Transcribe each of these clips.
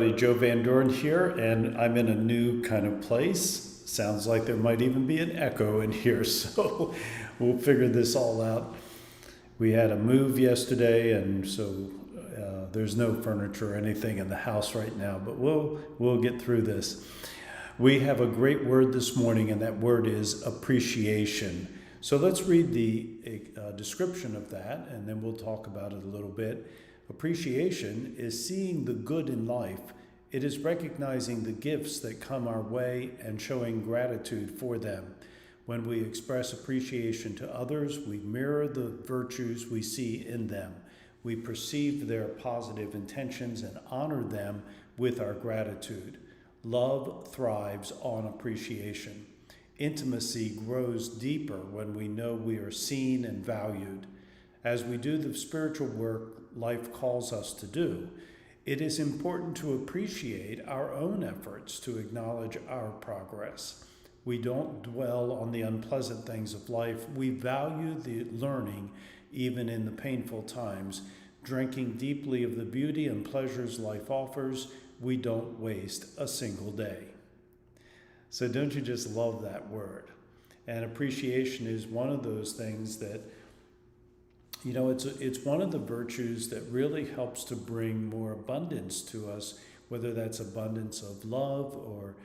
everybody. Joe Van Doren here, and I'm in a new kind of place. Sounds like there might even be an echo in here, so we'll figure this all out. We had a move yesterday, and so there's no furniture or anything in the house right now, but we'll get through this. We have a great word this morning, and that word is appreciation. So let's read the description of that, and then we'll talk about it a little bit. Appreciation is seeing the good in life. It is recognizing the gifts that come our way and showing gratitude for them. When we express appreciation to others, we mirror the virtues we see in them. We perceive their positive intentions and honor them with our gratitude. Love thrives on appreciation. Intimacy grows deeper when we know we are seen and valued. As we do the spiritual work life calls us to do, it is important to appreciate our own efforts to acknowledge our progress. We don't dwell on the unpleasant things of life. We value the learning even in the painful times. Drinking deeply of the beauty and pleasures life offers, we don't waste a single day. So don't you just love that word? And appreciation is one of those things that, you know, it's one of the virtues that really helps to bring more abundance to us, whether that's abundance of love or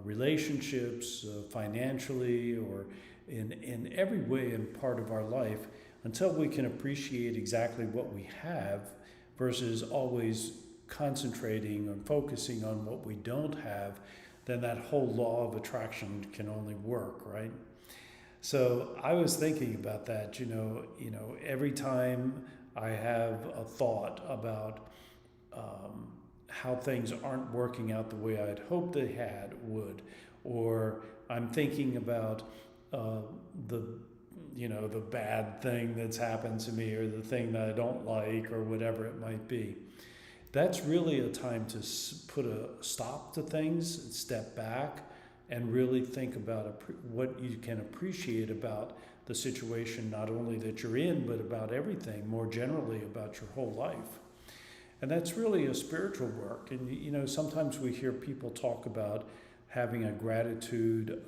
relationships, financially, or in every way in part of our life, until we can appreciate exactly what we have versus always concentrating and focusing on what we don't have, then that whole law of attraction can only work, right? So I was thinking about that, you know, every time I have a thought about how things aren't working out the way I'd hoped they would, or I'm thinking about the bad thing that's happened to me, or the thing that I don't like, or whatever it might be. That's really a time to put a stop to things, step back, and really think about what you can appreciate about the situation, not only that you're in, but about everything, more generally about your whole life. And that's really a spiritual work. And, you know, sometimes we hear people talk about having a gratitude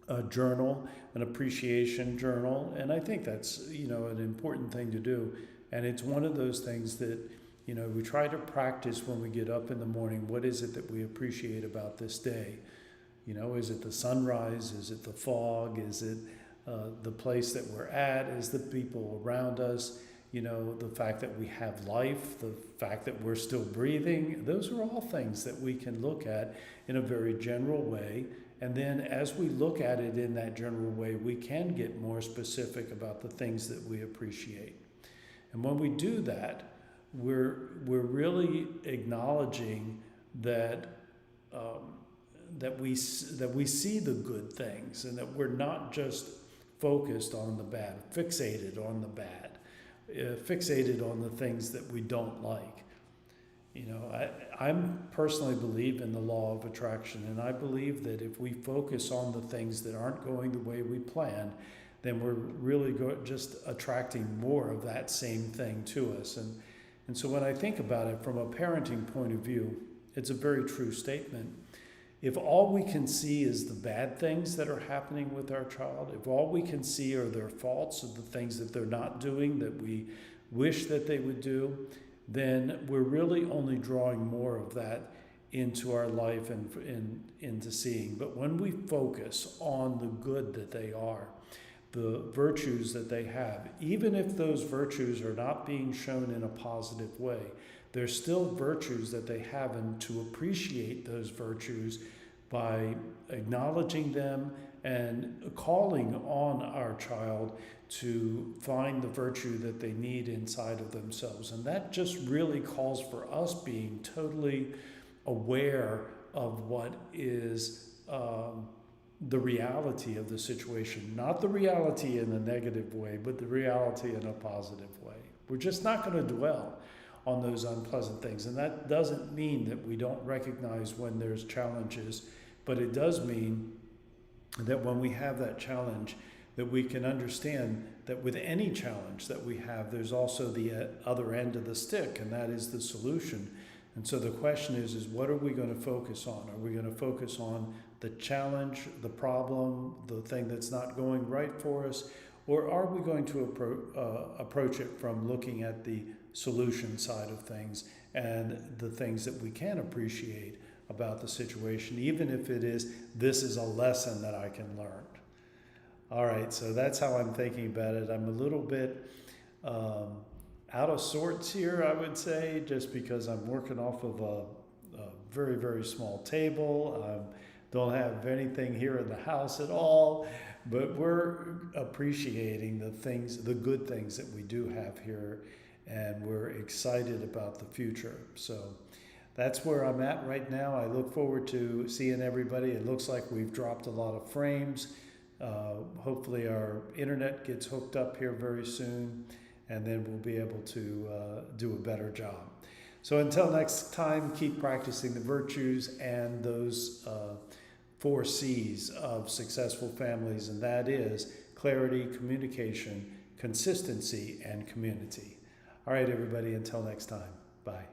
a journal, an appreciation journal. And I think that's, you know, an important thing to do. And it's one of those things that, you know, we try to practice when we get up in the morning. What is it that we appreciate about this day? You know, is it the sunrise? Is it the fog? Is it the place that we're at? Is the people around us? You know, the fact that we have life, the fact that we're still breathing. Those are all things that we can look at in a very general way. And then as we look at it in that general way, we can get more specific about the things that we appreciate. And when we do that, we're really acknowledging that that we see the good things, and that we're not just focused on the bad, fixated on the bad, fixated on the things that we don't like. You know, I personally believe in the law of attraction, and I believe that if we focus on the things that aren't going the way we planned, then we're really just attracting more of that same thing to us. And so when I think about it from a parenting point of view, it's a very true statement. If all we can see is the bad things that are happening with our child, if all we can see are their faults of the things that they're not doing that we wish that they would do, then we're really only drawing more of that into our life and into seeing. But when we focus on the good that they are, the virtues that they have, even if those virtues are not being shown in a positive way, there's still virtues that they have, and to appreciate those virtues by acknowledging them and calling on our child to find the virtue that they need inside of themselves. And that just really calls for us being totally aware of what is the reality of the situation, not the reality in a negative way, but the reality in a positive way. We're just not going to dwell on those unpleasant things. And that doesn't mean that we don't recognize when there's challenges, but it does mean that when we have that challenge, that we can understand that with any challenge that we have, there's also the other end of the stick, and that is the solution And so the question is what are we going to focus on? Are we going to focus on the challenge, the problem, the thing that's not going right for us? Or are we going to approach it from looking at the solution side of things and the things that we can appreciate about the situation, even if it is, this is a lesson that I can learn? All right, so that's how I'm thinking about it. I'm a little bit out of sorts here, I would say, just because I'm working off of a very, very small table. Don't have anything here in the house at all, but we're appreciating the things, the good things that we do have here, and we're excited about the future. So that's where I'm at right now. I look forward to seeing everybody. It looks like we've dropped a lot of frames. Hopefully our internet gets hooked up here very soon, and then we'll be able to do a better job. So until next time, keep practicing the virtues and those 4 C's of successful families, and that is clarity, communication, consistency, and community. All right, everybody, until next time. Bye.